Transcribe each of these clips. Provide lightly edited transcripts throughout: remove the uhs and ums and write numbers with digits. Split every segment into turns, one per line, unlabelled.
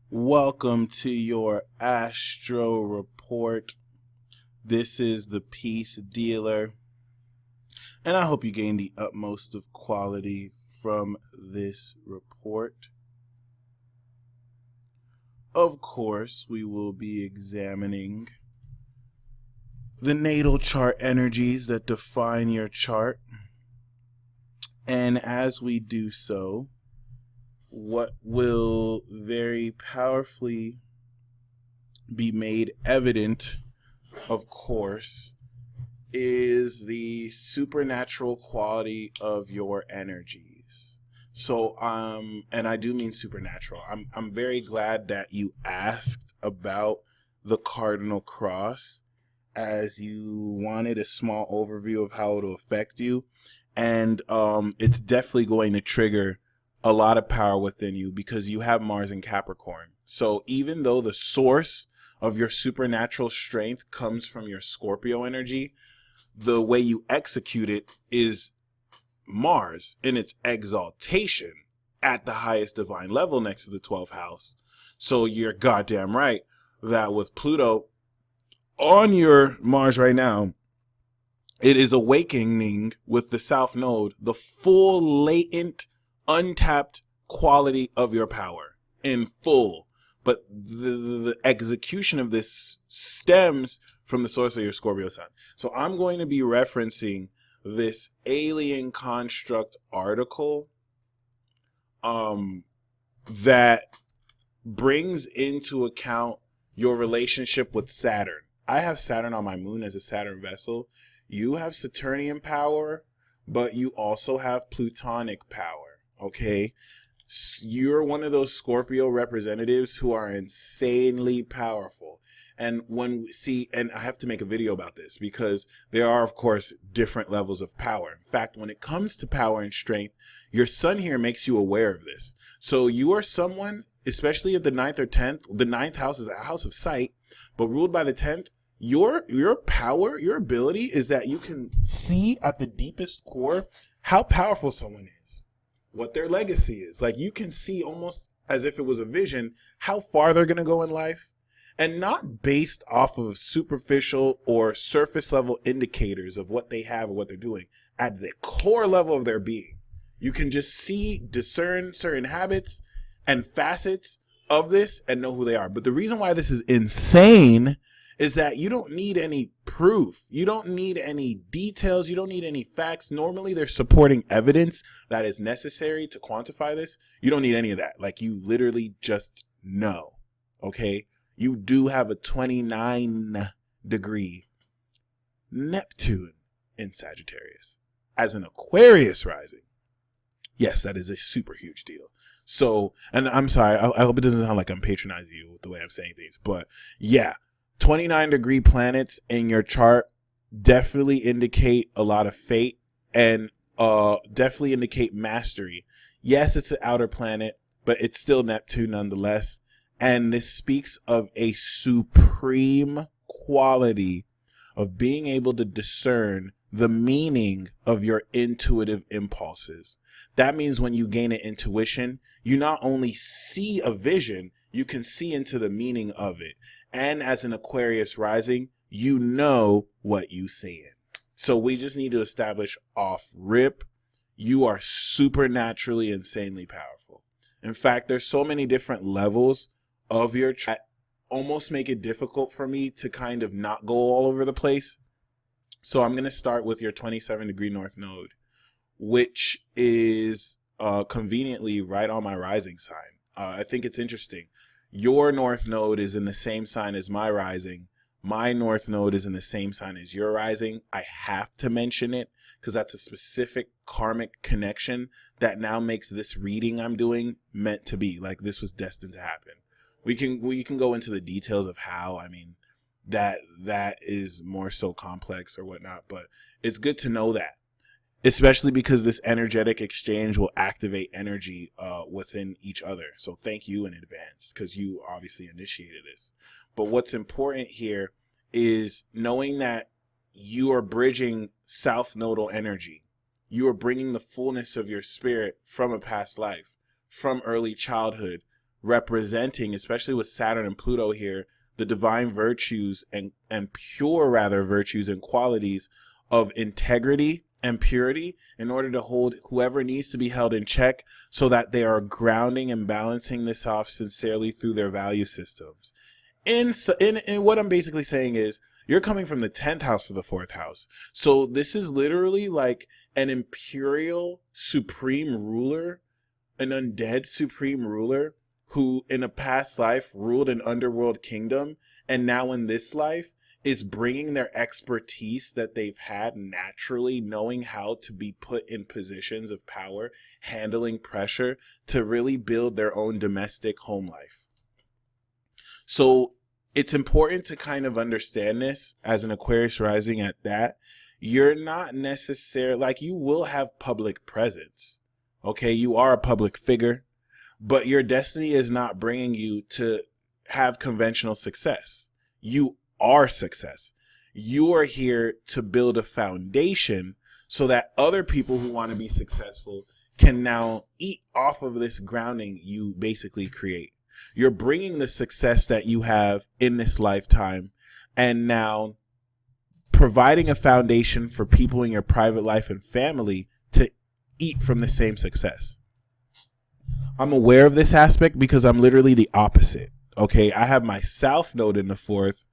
Welcome to your Astro Report. This is the Peace Dealer, and I hope you gain the utmost of quality from this report. Of course, we will be examining the natal chart energies that define your chart, and as we do so, what will very powerfully be made evident, of course, is the supernatural quality of your energies. So, and I do mean supernatural. I'm very glad that you asked about the cardinal cross, as you wanted a small overview of how it'll affect you, and it's definitely going to trigger a lot of power within you because you have Mars in Capricorn. So even though the source of your supernatural strength comes from your Scorpio energy, the way you execute it is Mars in its exaltation at the highest divine level next to the 12th house. So you're goddamn right that with Pluto on your Mars right now, it is awakening with the South Node the full latent untapped quality of your power in full, but the execution of this stems from the source of your Scorpio sun. So I'm going to be referencing this alien construct article that brings into account your relationship with Saturn. I have Saturn on my moon as a Saturn vessel. You have Saturnian power, but you also have Plutonic power. Okay, you're one of those Scorpio representatives who are insanely powerful. And and I have to make a video about this because there are, of course, different levels of power. In fact, when it comes to power and strength, your sun here makes you aware of this. So you are someone, especially at the 9th or 10th, the 9th house is a house of sight, but ruled by the 10th, your power, your ability is that you can see at the deepest core how powerful someone is, what their legacy is. Like, you can see almost as if it was a vision how far they're going to go in life, and not based off of superficial or surface level indicators of what they have or what they're doing. At the core level of their being, you can just discern certain habits and facets of this and know who they are. But the reason why this is insane is that you don't need any proof. You don't need any details. You don't need any facts. Normally, there's supporting evidence that is necessary to quantify this. You don't need any of that. Like, you literally just know, okay? You do have a 29-degree Neptune in Sagittarius as an Aquarius rising. Yes, that is a super huge deal. So, and I'm sorry, I hope it doesn't sound like I'm patronizing you with the way I'm saying things, but yeah. 29-degree planets in your chart definitely indicate a lot of fate and definitely indicate mastery. Yes, it's an outer planet, but it's still Neptune nonetheless. And this speaks of a supreme quality of being able to discern the meaning of your intuitive impulses. That means when you gain an intuition, you not only see a vision, you can see into the meaning of it. And as an Aquarius rising, you know what you seeing. So we just need to establish off rip, you are supernaturally insanely powerful. In fact, there's so many different levels of your chart almost make it difficult for me to kind of not go all over the place. So I'm going to start with your 27-degree North Node, which is conveniently right on my rising sign. I think it's interesting. Your North Node is in the same sign as my rising. My North Node is in the same sign as your rising. I have to mention it because that's a specific karmic connection that now makes this reading I'm doing meant to be. Like, this was destined to happen. We can go into the details of how. I mean, that is more so complex or whatnot, but it's good to know that. Especially because this energetic exchange will activate energy within each other. So thank you in advance because you obviously initiated this. But what's important here is knowing that you are bridging South Nodal energy. You are bringing the fullness of your spirit from a past life, from early childhood, representing, especially with Saturn and Pluto here, the divine virtues and pure rather virtues and qualities of integrity and purity in order to hold whoever needs to be held in check so that they are grounding and balancing this off sincerely through their value systems. In what I'm basically saying is you're coming from the 10th house to the 4th house. So this is literally like an imperial supreme ruler, an undead supreme ruler who in a past life ruled an underworld kingdom and now in this life is bringing their expertise that they've had naturally, knowing how to be put in positions of power, handling pressure to really build their own domestic home life. So it's important to kind of understand this as an Aquarius rising at that. You're not necessarily, like, you will have public presence. Okay, you are a public figure, but your destiny is not bringing you to have conventional success. You are success. You are here to build a foundation so that other people who want to be successful can now eat off of this grounding you basically create. You're bringing the success that you have in this lifetime and now providing a foundation for people in your private life and family to eat from the same success. I'm aware of this aspect because I'm literally the opposite. Okay, I have my South Node in the 4th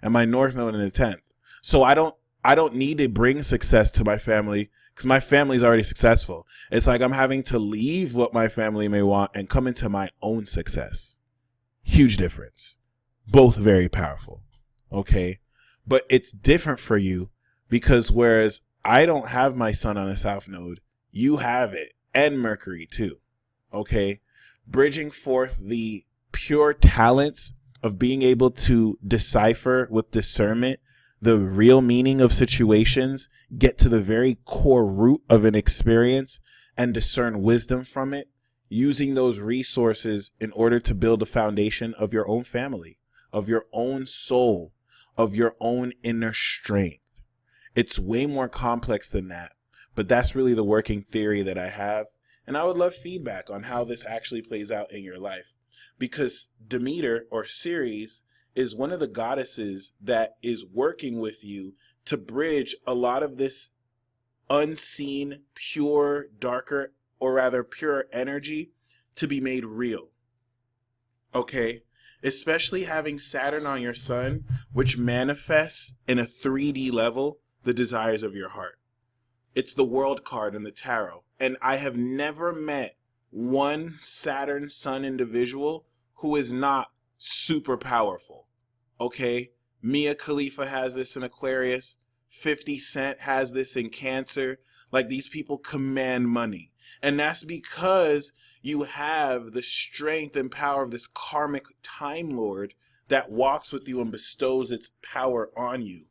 and my North Node in the 10th. So I don't need to bring success to my family because my family's already successful. It's like I'm having to leave what my family may want and come into my own success. Huge difference. Both very powerful. Okay, but it's different for you because whereas I don't have my sun on the South Node, you have it, and Mercury too. Okay, bridging forth the pure talents of being able to decipher with discernment the real meaning of situations, get to the very core root of an experience and discern wisdom from it, using those resources in order to build a foundation of your own family, of your own soul, of your own inner strength. It's way more complex than that, but that's really the working theory that I have. And I would love feedback on how this actually plays out in your life. Because Demeter or Ceres is one of the goddesses that is working with you to bridge a lot of this unseen, pure, darker, or rather pure energy to be made real. Okay? Especially having Saturn on your sun, which manifests in a 3D level the desires of your heart. It's the World card in the tarot. And I have never met one Saturn Sun individual who is not super powerful. Okay? Mia Khalifa has this in Aquarius. 50 Cent has this in Cancer. Like, these people command money. And that's because you have the strength and power of this karmic Time Lord that walks with you and bestows its power on you.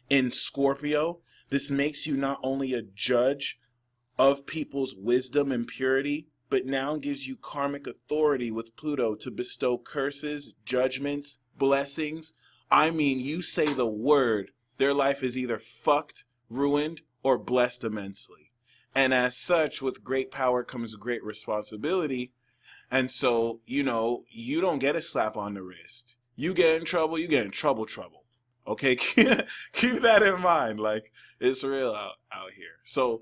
In Scorpio, this makes you not only a judge of people's wisdom and purity, but now gives you karmic authority with Pluto to bestow curses, judgments, blessings. I mean, you say the word, their life is either fucked, ruined, or blessed immensely. And as such, with great power comes great responsibility. And so, you don't get a slap on the wrist. You get in trouble, you get in trouble. Okay, keep that in mind. Like, it's real out here. So,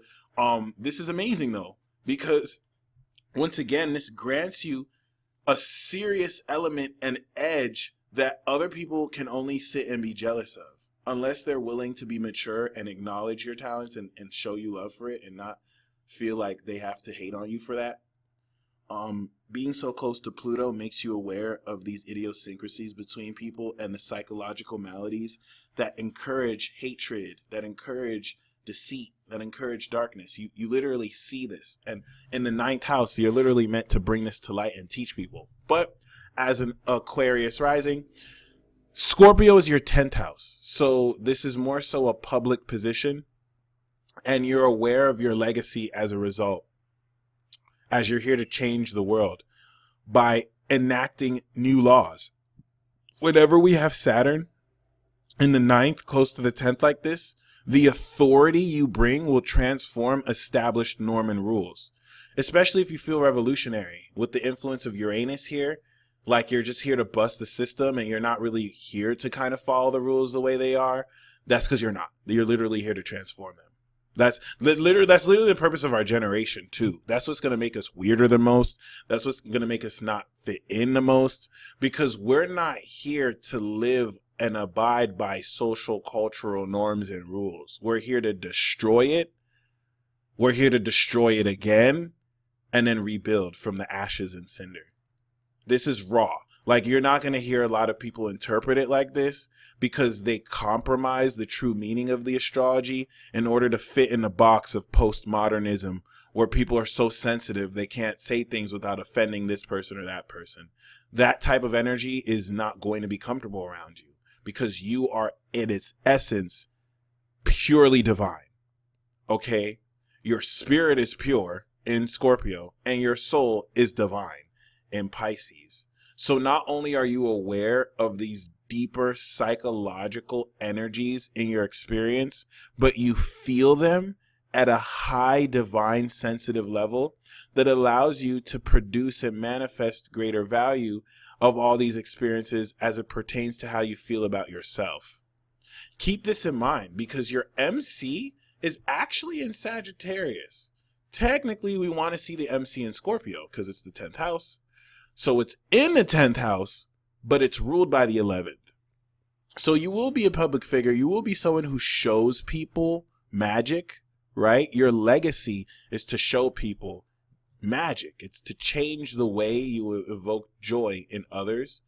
this is amazing though, because once again, this grants you a serious element and edge that other people can only sit and be jealous of, unless they're willing to be mature and acknowledge your talents and show you love for it and not feel like they have to hate on you for that. Being so close to Pluto makes you aware of these idiosyncrasies between people and the psychological maladies that encourage hatred, that encourage deceit, that encourage darkness. You literally see this. And in the 9th house, you're literally meant to bring this to light and teach people. But as an Aquarius rising, Scorpio is your 10th house. So this is more so a public position. And you're aware of your legacy as a result, as you're here to change the world by enacting new laws. Whenever we have Saturn in the 9th, close to the 10th like this, the authority you bring will transform established norm and rules, especially if you feel revolutionary. With the influence of Uranus here, like you're just here to bust the system and you're not really here to kind of follow the rules the way they are, that's because you're not. You're literally here to transform them. That's literally the purpose of our generation too. That's what's going to make us weirder than most. That's what's going to make us not fit in the most, because we're not here to live and abide by social cultural norms and rules. We're here to destroy it. We're here to destroy it again and then rebuild from the ashes and cinder. This is raw. Like, you're not going to hear a lot of people interpret it like this because they compromise the true meaning of the astrology in order to fit in the box of postmodernism, where people are so sensitive they can't say things without offending this person or that person. That type of energy is not going to be comfortable around you, because you are in its essence purely divine. Okay? Your spirit is pure in Scorpio and your soul is divine in Pisces. So not only are you aware of these deeper psychological energies in your experience, but you feel them at a high divine sensitive level that allows you to produce and manifest greater value of all these experiences as it pertains to how you feel about yourself. Keep this in mind, because your MC is actually in Sagittarius. Technically, we want to see the MC in Scorpio because it's the 10th house. So it's in the 10th house, but it's ruled by the 11th. So you will be a public figure. You will be someone who shows people magic, right? Your legacy is to show people magic. It's to change the way you evoke joy in others.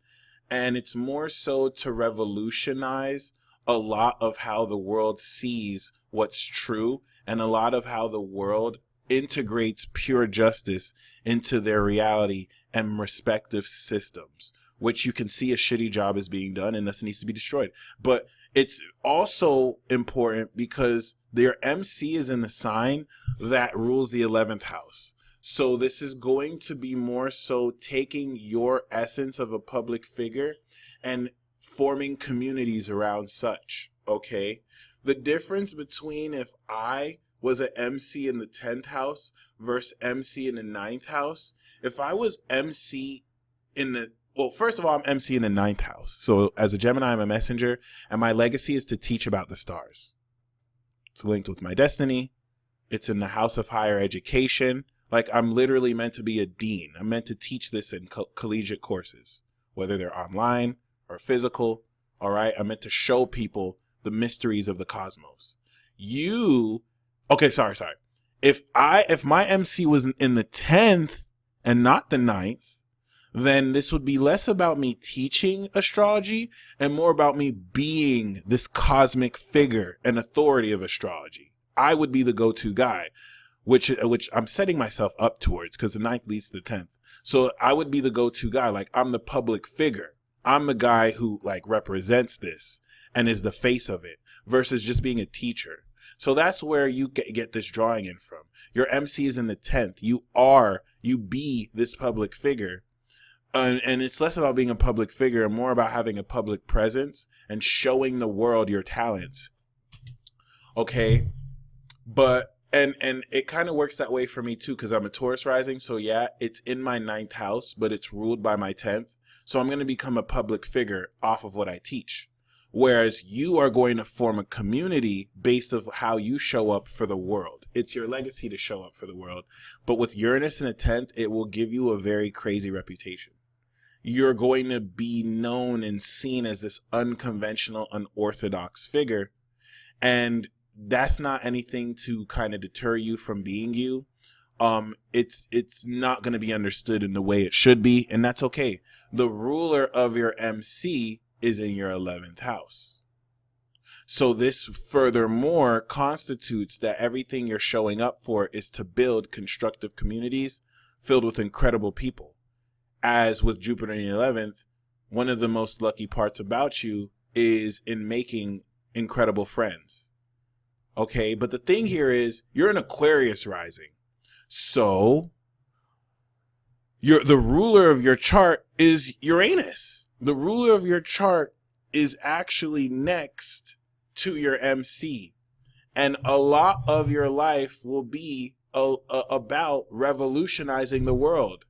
And it's more so to revolutionize a lot of how the world sees what's true, and a lot of how the world integrates pure justice into their reality and respective systems, which you can see a shitty job is being done and thus needs to be destroyed. But it's also important because their MC is in the sign that rules the 11th house. So this is going to be more so taking your essence of a public figure and forming communities around such, okay? The difference between if I was an MC in the 10th house versus MC in the 9th house, if I was MC in the, well, first of all, I'm MC in the 9th house. So as a Gemini, I'm a messenger, and my legacy is to teach about the stars. It's linked with my destiny. It's in the house of higher education. Like, I'm literally meant to be a dean. I'm meant to teach this in collegiate courses, whether they're online or physical. All right. I'm meant to show people the mysteries of the cosmos. Sorry. If my MC was in the 10th and not the 9th, then this would be less about me teaching astrology and more about me being this cosmic figure and authority of astrology. I would be the go-to guy, which I'm setting myself up towards, because the 9th leads to the 10th. So I would be the go-to guy. Like, I'm the public figure. I'm the guy who like represents this and is the face of it, versus just being a teacher. So that's where you get this drawing in from. Your MC is in the 10th. You be this public figure. And it's less about being a public figure and more about having a public presence and showing the world your talents. Okay. But, and it kind of works that way for me too, because I'm a Taurus rising. So yeah, it's in my 9th house, but it's ruled by my 10th. So I'm going to become a public figure off of what I teach. Whereas you are going to form a community based on how you show up for the world. It's your legacy to show up for the world. But with Uranus in the 10th, it will give you a very crazy reputation. You're going to be known and seen as this unconventional, unorthodox figure. And that's not anything to kind of deter you from being you. It's not going to be understood in the way it should be, and that's okay. The ruler of your MC is in your 11th house. So this furthermore constitutes that everything you're showing up for is to build constructive communities filled with incredible people. As with Jupiter in the 11th, one of the most lucky parts about you is in making incredible friends. Okay, but the thing here is you're an Aquarius rising. So the ruler of your chart is Uranus. The ruler of your chart is actually next to your MC. And a lot of your life will be about revolutionizing the world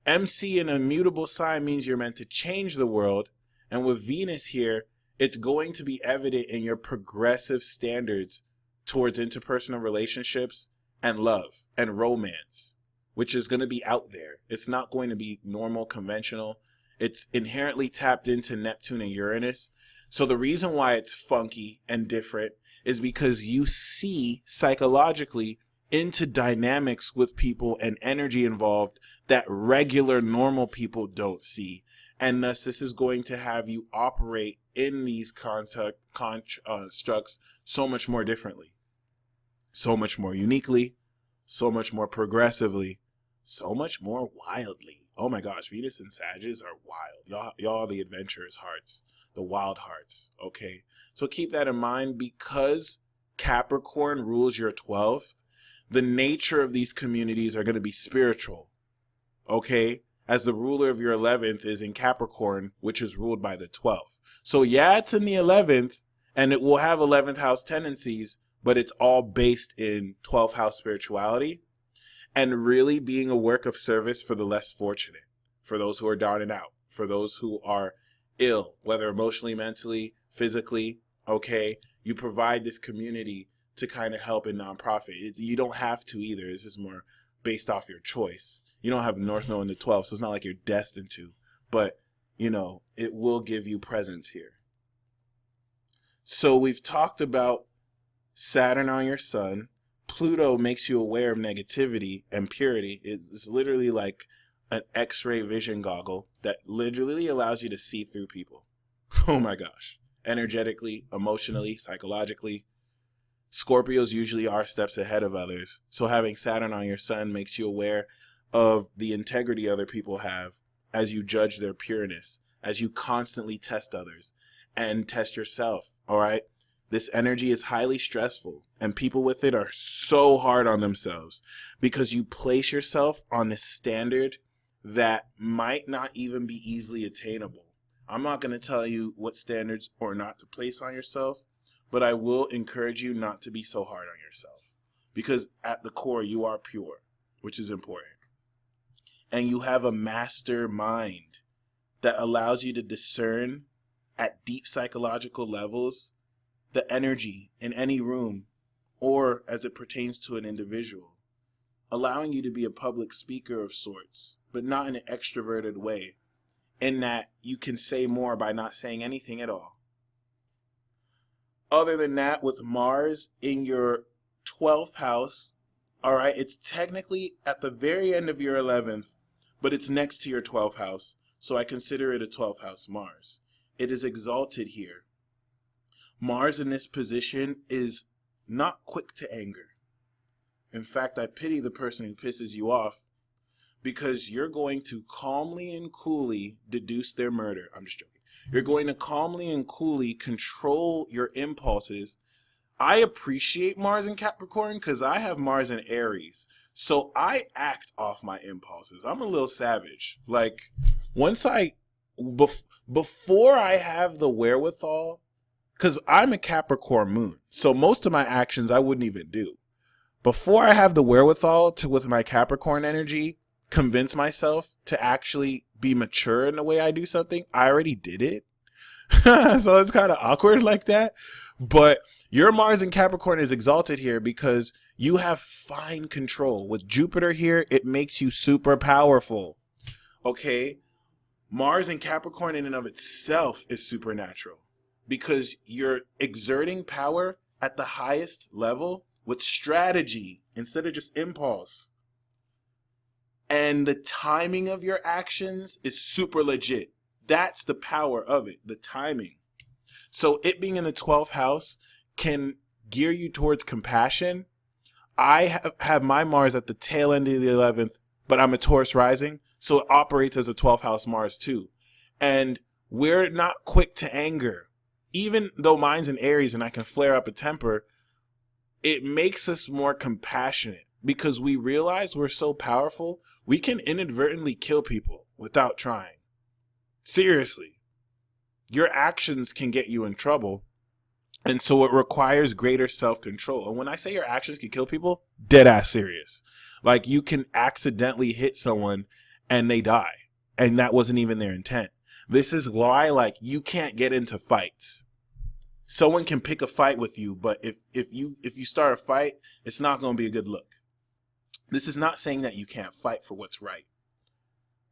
MC, an immutable sign, means you're meant to change the world. And with Venus here, it's going to be evident in your progressive standards towards interpersonal relationships and love and romance, which is going to be out there. It's not going to be normal, conventional. It's inherently tapped into Neptune and Uranus. So the reason why it's funky and different is because you see psychologically into dynamics with people and energy involved that regular normal people don't see. And thus this is going to have you operate in these constructs so much more differently, so much more uniquely, so much more progressively, so much more wildly. Oh my gosh, Venus and Sagittarius are wild. Y'all are the adventurous hearts, the wild hearts, okay? So keep that in mind, because Capricorn rules your 12th. The nature of these communities are going to be spiritual, okay? As the ruler of your 11th is in Capricorn, which is ruled by the 12th. So yeah, it's in the 11th, and it will have 11th house tendencies, but it's all based in 12th house spirituality and really being a work of service for the less fortunate, for those who are down and out, for those who are ill, whether emotionally, mentally, physically, okay? You provide this community to kind of help in nonprofit. You don't have to either. It's just more based off your choice. You don't have North Node in the 12th, so it's not like you're destined to. But, you know, it will give you presence here. So we've talked about Saturn on your sun. Pluto makes you aware of negativity and purity. It's literally like an X-ray vision goggle that literally allows you to see through people. Oh my gosh. Energetically, emotionally, psychologically. Scorpios usually are steps ahead of others. So having Saturn on your sun makes you aware of the integrity other people have as you judge their pureness, as you constantly test others and test yourself, all right? This energy is highly stressful, and people with it are so hard on themselves because you place yourself on this standard that might not even be easily attainable. I'm not going to tell you what standards or not to place on yourself, but I will encourage you not to be so hard on yourself, because at the core you are pure, which is important. And you have a master mind that allows you to discern at deep psychological levels the energy in any room or as it pertains to an individual, allowing you to be a public speaker of sorts, but not in an extroverted way, in that you can say more by not saying anything at all. Other than that, with Mars in your 12th house, all right, it's technically at the very end of your 11th, but it's next to your 12th house, so I consider it a 12th house Mars. It is exalted here. Mars in this position is not quick to anger. In fact, I pity the person who pisses you off, because you're going to calmly and coolly deduce their murder. I'm just joking. You're going to calmly and coolly control your impulses. I appreciate Mars in Capricorn because I have Mars in Aries. So I act off my impulses. I'm a little savage. Like, before I have the wherewithal, because I'm a Capricorn moon, so most of my actions I wouldn't even do. Before I have the wherewithal to, with my Capricorn energy, convince myself to actually be mature in the way I do something, I already did it. So it's kind of awkward like that. But your Mars in Capricorn is exalted here because you have fine control. With Jupiter here, it makes you super powerful. Okay? Mars in Capricorn in and of itself is supernatural because you're exerting power at the highest level with strategy instead of just impulse. And the timing of your actions is super legit. That's the power of it, the timing. So it being in the 12th house can gear you towards compassion. I have my Mars at the tail end of the 11th, but I'm a Taurus rising, so it operates as a 12th house Mars too. And we're not quick to anger. Even though mine's in Aries and I can flare up a temper, it makes us more compassionate because we realize we're so powerful, we can inadvertently kill people without trying. Seriously. Your actions can get you in trouble. And so it requires greater self-control. And when I say your actions can kill people, dead ass serious. Like, you can accidentally hit someone and they die. And that wasn't even their intent. This is why, like, you can't get into fights. Someone can pick a fight with you, but if you start a fight, it's not going to be a good look. This is not saying that you can't fight for what's right,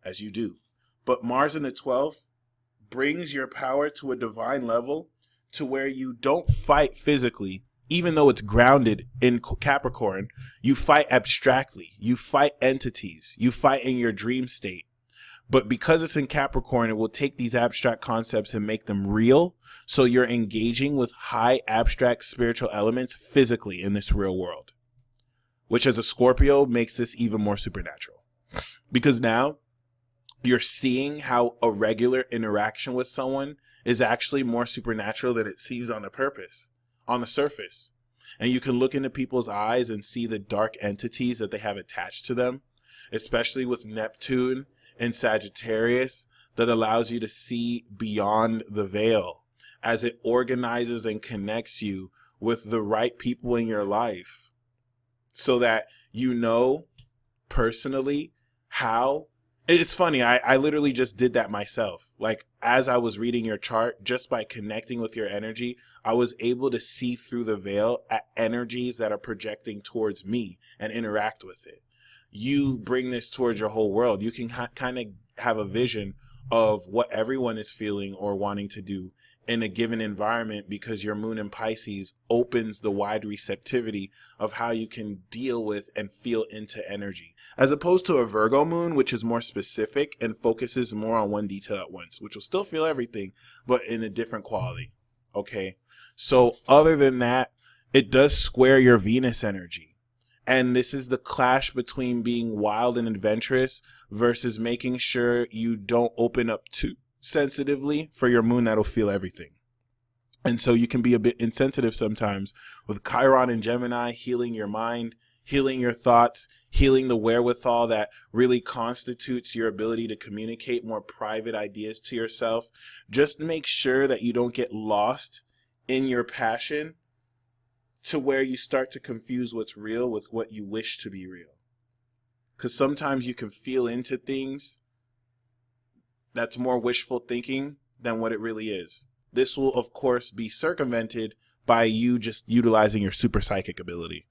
as you do. But Mars in the 12th brings your power to a divine level to where you don't fight physically, even though it's grounded in Capricorn. You fight abstractly. You fight entities. You fight in your dream state. But because it's in Capricorn, it will take these abstract concepts and make them real. So you're engaging with high abstract spiritual elements physically in this real world, which as a Scorpio makes this even more supernatural, because now you're seeing how a regular interaction with someone is actually more supernatural than it seems on the surface. And you can look into people's eyes and see the dark entities that they have attached to them, especially with Neptune and Sagittarius, that allows you to see beyond the veil as it organizes and connects you with the right people in your life, so that you know personally how. It's funny, I literally just did that myself. Like, as I was reading your chart, just by connecting with your energy, I was able to see through the veil at energies that are projecting towards me and interact with it. You bring this towards your whole world. You can kind of have a vision of what everyone is feeling or wanting to do in a given environment, because your moon in Pisces opens the wide receptivity of how you can deal with and feel into energy, as opposed to a Virgo moon, which is more specific and focuses more on one detail at once, which will still feel everything, but in a different quality. Okay. So other than that, it does square your Venus energy. And this is the clash between being wild and adventurous versus making sure you don't open up too sensitively for your moon that'll feel everything. And so you can be a bit insensitive sometimes with Chiron and Gemini, healing your mind, healing your thoughts, healing the wherewithal that really constitutes your ability to communicate more private ideas to yourself. Just make sure that you don't get lost in your passion to where you start to confuse what's real with what you wish to be real. Because sometimes you can feel into things that's more wishful thinking than what it really is. This will, of course, be circumvented by you just utilizing your super psychic ability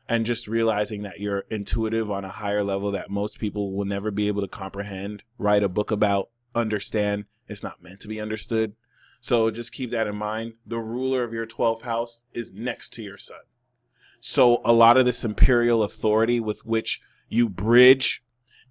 and just realizing that you're intuitive on a higher level that most people will never be able to comprehend, write a book about, understand. It's not meant to be understood. So just keep that in mind. The ruler of your 12th house is next to your sun. So a lot of this imperial authority with which you bridge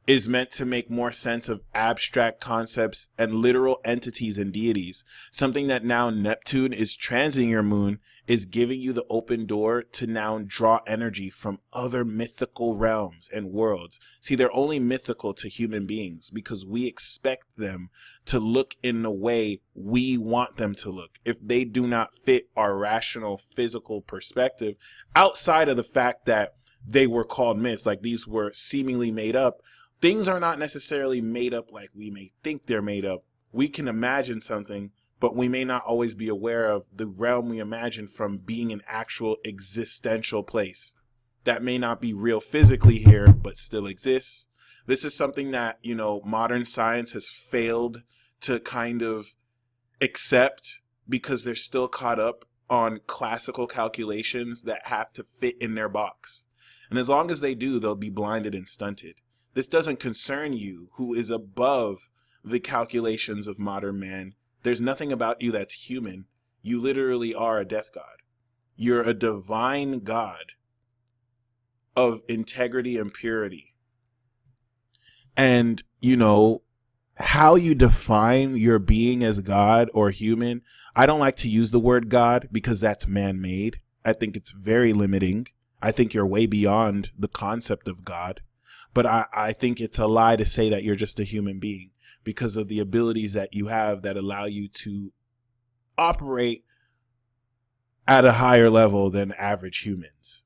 is meant to make more sense of abstract concepts and literal entities and deities. Something that now Neptune is transiting your moon is giving you the open door to now draw energy from other mythical realms and worlds. See, they're only mythical to human beings because we expect them to look in the way we want them to look. If they do not fit our rational physical perspective, outside of the fact that they were called myths, like these were seemingly made up, things are not necessarily made up like we may think they're made up. We can imagine something, but we may not always be aware of the realm we imagine from being an actual existential place that may not be real physically here, but still exists. This is something that, modern science has failed to kind of accept because they're still caught up on classical calculations that have to fit in their box. And as long as they do, they'll be blinded and stunted. This doesn't concern you, who is above the calculations of modern man. There's nothing about you that's human. You literally are a death god. You're a divine god of integrity and purity. And, how you define your being as God or human, I don't like to use the word God because that's man-made. I think it's very limiting. I think you're way beyond the concept of God. But I think it's a lie to say that you're just a human being because of the abilities that you have that allow you to operate at a higher level than average humans.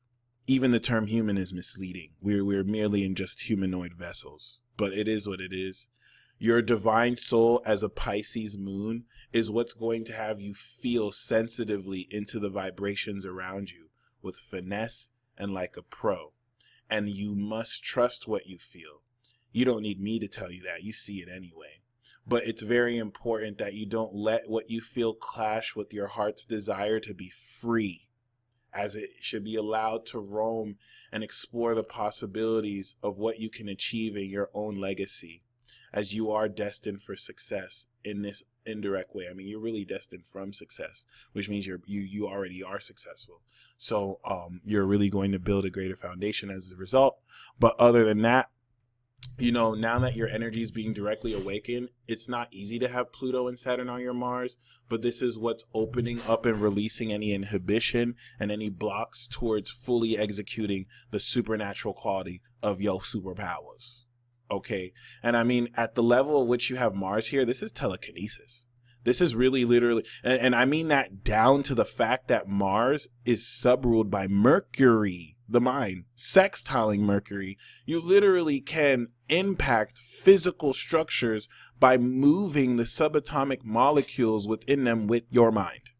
Even the term human is misleading. We're merely in just humanoid vessels, but it is what it is. Your divine soul as a Pisces moon is what's going to have you feel sensitively into the vibrations around you with finesse and like a pro. And you must trust what you feel. You don't need me to tell you that. You see it anyway. But it's very important that you don't let what you feel clash with your heart's desire to be free, as it should be allowed to roam and explore the possibilities of what you can achieve in your own legacy, as you are destined for success in this indirect way. I mean, you're really destined from success, which means you already are successful. So you're really going to build a greater foundation as a result. But other than that, now that your energy is being directly awakened, it's not easy to have Pluto and Saturn on your Mars, but this is what's opening up and releasing any inhibition and any blocks towards fully executing the supernatural quality of your superpowers. Okay. And I mean, at the level at which you have Mars here, this is telekinesis. This is really literally, and I mean that down to the fact that Mars is subruled by Mercury, the mind, sextiling Mercury. You literally can impact physical structures by moving the subatomic molecules within them with your mind.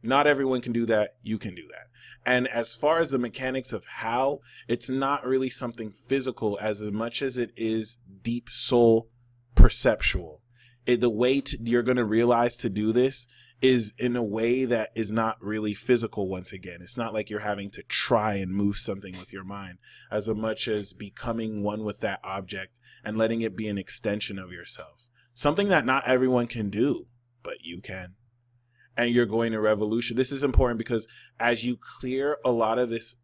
Not everyone can do that. You can do that. And as far as the mechanics of how, it's not really something physical as much as it is deep soul perceptual. The way you're going to realize to do this is in a way that is not really physical. Once again, it's not like you're having to try and move something with your mind, as much as becoming one with that object and letting it be an extension of yourself. Something that not everyone can do, but you can. And you're going to revolution. This is important because as you clear a lot of this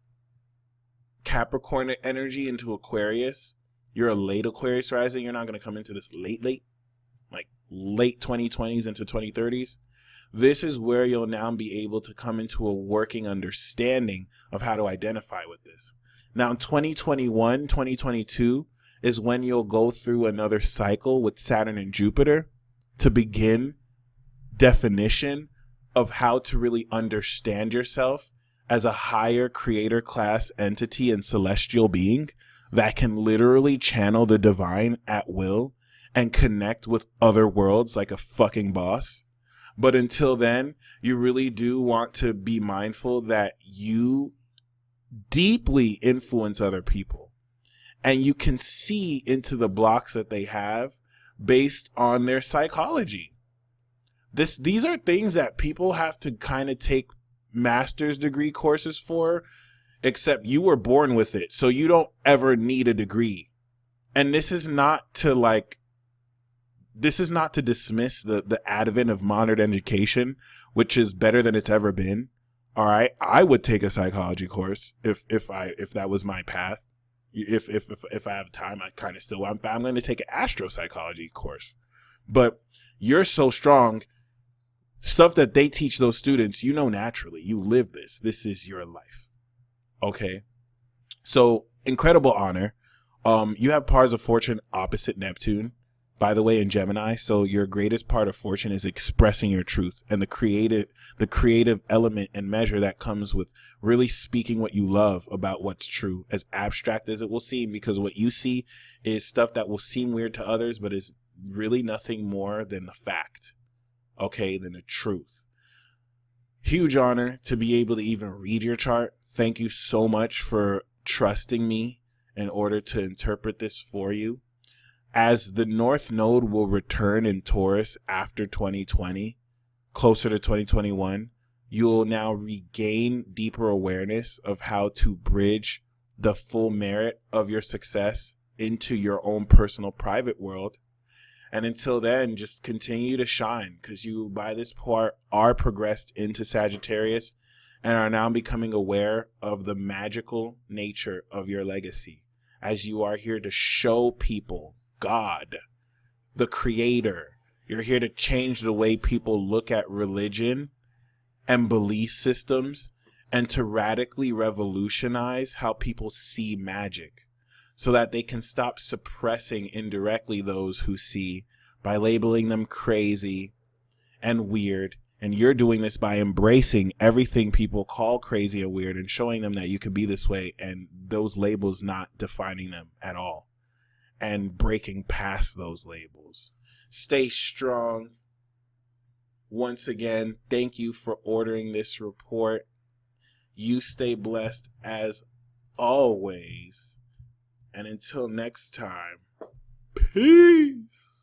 Capricorn energy into Aquarius, you're a late Aquarius rising. You're not going to come into this late, like late 2020s into 2030s. This is where you'll now be able to come into a working understanding of how to identify with this. Now, 2021, 2022 is when you'll go through another cycle with Saturn and Jupiter to begin definition of how to really understand yourself as a higher creator class entity and celestial being that can literally channel the divine at will and connect with other worlds like a fucking boss. But until then, you really do want to be mindful that you deeply influence other people. And you can see into the blocks that they have based on their psychology. These are things that people have to kind of take master's degree courses for, except you were born with it. So you don't ever need a degree. And this is not to dismiss the advent of modern education, which is better than it's ever been. All right. I would take a psychology course if that was my path. If I have time, I'm going to take an astropsychology course. But you're so strong. Stuff that they teach those students, naturally. You live this. This is your life. Okay. So incredible honor. You have Pars of Fortune opposite Neptune, by the way, in Gemini. So your greatest part of fortune is expressing your truth and the creative element and measure that comes with really speaking what you love about what's true, as abstract as it will seem, because what you see is stuff that will seem weird to others, but is really nothing more than the fact. Okay, than the truth. Huge honor to be able to even read your chart. Thank you so much for trusting me in order to interpret this for you. As the North Node will return in Taurus after 2020, closer to 2021, you'll now regain deeper awareness of how to bridge the full merit of your success into your own personal private world. And until then, just continue to shine, because you, by this part, are progressed into Sagittarius and are now becoming aware of the magical nature of your legacy, as you are here to show people God, the creator. You're here to change the way people look at religion and belief systems, and to radically revolutionize how people see magic, so that they can stop suppressing indirectly those who see by labeling them crazy and weird. And you're doing this by embracing everything people call crazy and weird and showing them that you can be this way, and those labels not defining them at all, and breaking past those labels. Stay strong. Once again, thank you for ordering this report. You stay blessed as always. And until next time, Peace.